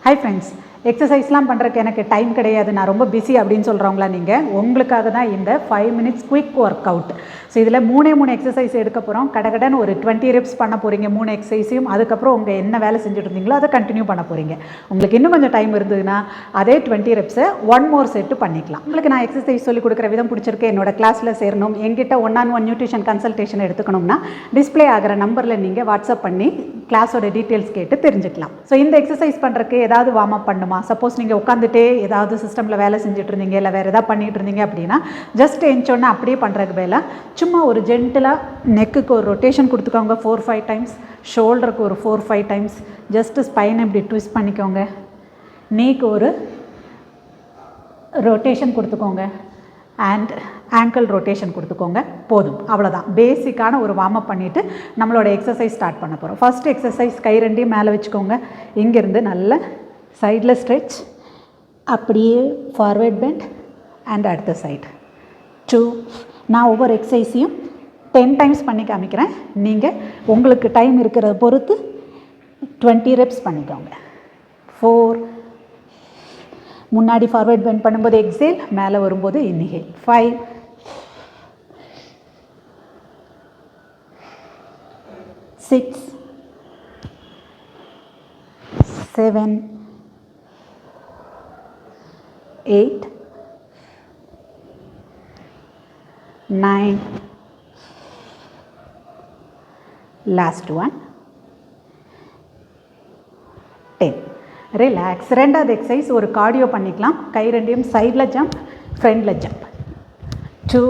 Hi friends, எக்ஸசைஸ்லாம் பண்ணுறதுக்கு எனக்கு time கிடையாது, நான் ரொம்ப பிஸி அப்படின்னு சொல்கிறவங்களா நீங்கள், உங்களுக்காக தான் இந்த 5 minutes quick work out. So இதில் மூணே எக்ஸசைஸ் எடுக்க போகிறோம். கடகடன்னு ஒரு 20 reps பண்ண போகிறீங்க 3 எக்ஸசைஸையும். அதுக்கப்புறம் உங்கள் என்ன வேலை செஞ்சுட்டு இருந்தீங்களோ அதை கண்டினியூ பண்ண போகிறீங்க. உங்களுக்கு இன்னும் கொஞ்சம் டைம் இருந்ததுன்னா அதே 20 reps ஒன் மோர் செட்டு பண்ணிக்கலாம். உங்களுக்கு நான் எக்ஸசைஸ் சொல்லி கொடுக்குற விதம் பிடிச்சிருக்கு, என்னோட கிளாஸில் சேரணும், எங்கிட்ட 1-on-1 நியூட்ரிஷன் கன்சல்டேஷன் எடுத்துக்கணும்னா டிஸ்பிளே ஆகிற நம்பரில் நீங்கள் வாட்ஸ்அப் பண்ணி கிளாஸோட டீட்டெயில்ஸ் கேட்டு தெரிஞ்சுக்கலாம். ஸோ இந்த எக்ஸசைஸ் பண்ணுறதுக்கு ஏதாவது வார்ம் அப் பண்ணுமா? சப்போஸ் நீங்கள் உட்காந்துட்டே ஏதாவது சிஸ்டமில் வேலை செஞ்சுட்டு இருந்தீங்க, இல்லை வேறு எதாவது பண்ணிகிட்டு இருந்தீங்க அப்படின்னா ஜஸ்ட் எஞ்சோன்னா அப்படியே பண்ணுறதுக்கு பதிலாக சும்மா ஒரு ஜென்டிலாக நெக்குக்கு ஒரு ரொட்டேஷன் கொடுத்துக்கோங்க 4-5 டைம்ஸ், ஷோல்டருக்கு ஒரு 4-5 டைம்ஸ், ஜஸ்ட்டு ஸ்பைனை இப்படி ட்விஸ்ட் பண்ணிக்கோங்க, நீக்கு ஒரு ரொட்டேஷன் கொடுத்துக்கோங்க, அண்ட் ஆங்கிள் ரொட்டேஷன் கொடுத்துக்கோங்க. போதும், அவ்வளோதான். பேசிக்கான ஒரு வார்ம் அப் பண்ணிவிட்டு நம்மளோட எக்ஸசைஸ் ஸ்டார்ட் பண்ண போகிறோம். ஃபஸ்ட் எக்ஸசைஸ் கை ரெண்டையும் மேலே வச்சுக்கோங்க. இங்கேருந்து நல்ல சைடில் ஸ்ட்ரெச், அப்படியே forward bend and at the side 2. நான் ஒவ்வொரு எக்ஸசைஸையும் 10 டைம்ஸ் பண்ணி காமிக்கிறேன். நீங்கள் உங்களுக்கு டைம் இருக்கிறத பொறுத்து 20 reps பண்ணிக்கோங்க. 4. முன்னாடி ஃபார்வேர்ட் பெண்ட் பண்ணும்போது எக்ஸேல், மேலே வரும்போது இன்ஹேல். 5. 6. 7. 8. 9. Last one. 10. ரிலாக்ஸ். ரெண்டாவது எக்ஸசைஸ் ஒரு கார்டியோ பண்ணிக்கலாம். கை ரெண்டையும் சைடில் ஜம்ப், ஃப்ரண்டில் ஜம்ப். 2,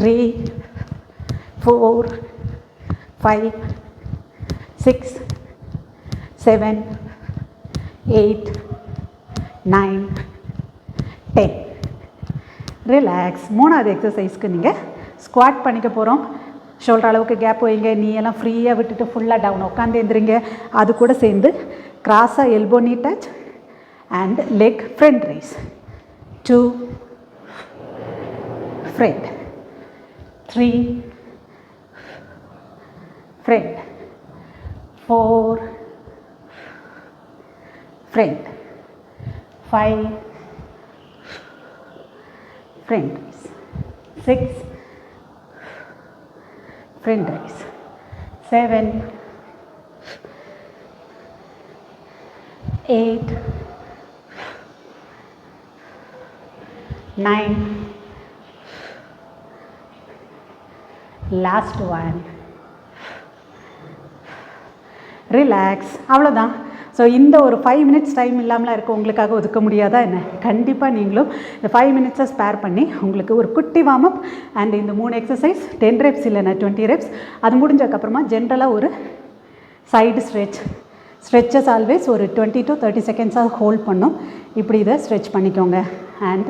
3, 4, 5, 6, 7, 8, 9, 10. ரிலாக்ஸ். மூணாவது எக்ஸசைஸ்க்கு நீங்கள் ஸ்குவாட் பண்ணிக்க போகிறோம். ஷோல்டர் அளவுக்கு கேப் வைங்க, நீ எல்லாம் ஃப்ரீயாக விட்டுட்டு ஃபுல்லாக டவுன் உட்காந்து எழுந்திரிங்க. அது கூட சேர்ந்து கிராஸாக எல்போ நீ touch and leg front rice. 2, front, 3, front, 4, front, 5, front raise, 6, front raise, 7, 8, 9, last one. Relax. அவ்வளோதான். ஸோ இந்த ஒரு 5 minutes டைம் இல்லாமலாம் இருக்க உங்களுக்காக ஒதுக்க முடியாதா என்ன? கண்டிப்பாக நீங்களும் இந்த 5 minutes ஸ்பேர் பண்ணி உங்களுக்கு ஒரு குட்டி வார்ம் அப் அண்ட் இந்த 3 எக்ஸசைஸ் 10 reps இல்லைன்னா 20 reps. அது முடிஞ்சதுக்கப்புறமா ஜென்ரலாக ஒரு சைடு ஸ்ட்ரெச்சஸ் ஆல்வேஸ் ஒரு 20 to 30 செகண்ட்ஸாக ஹோல்ட் பண்ணும். இப்படி இதை ஸ்ட்ரெச் பண்ணிக்கோங்க அண்ட்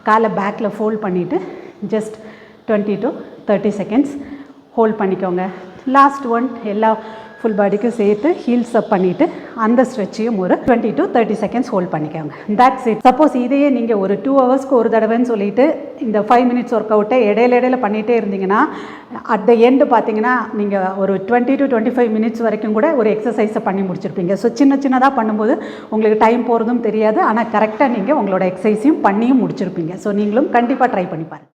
காலை பேக்கில் ஃபோல்ட் பண்ணிவிட்டு ஜஸ்ட் 20 to 30 செகண்ட்ஸ் ஹோல்ட் பண்ணிக்கோங்க. லாஸ்ட் ஒன் எல்லா ஃபுல் பாடிக்கு சேர்த்து ஹீல்ஸ் அப் பண்ணிவிட்டு அந்த ஸ்ட்ரெச்சையும் ஒரு 20 to 30 செகண்ட்ஸ் ஹோல்ட் பண்ணிக்கோங்க. That's it. சப்போஸ் இதையே நீங்கள் ஒரு 2 ஹவர்ஸ்க்கு ஒரு தடவைன்னு சொல்லிவிட்டு இந்த 5 minutes ஒர்க் அவுட்டை இடையில பண்ணிகிட்டே இருந்தீங்கன்னா அட் த எண்டு பார்த்தீங்கன்னா நீங்கள் ஒரு 20 to 25 minutes வரைக்கும் கூட ஒரு எக்ஸசைஸை பண்ணி முடிச்சிருப்பீங்க. ஸோ சின்னதாக பண்ணும்போது உங்களுக்கு டைம் போகிறதும் தெரியாது, ஆனால் கரெக்டாக நீங்கள் உங்களோட எக்ஸசைஸையும் பண்ணியும் முடிச்சிருப்பீங்க. ஸோ நீங்களும் கண்டிப்பாக ட்ரை பண்ணி பாருங்கள்.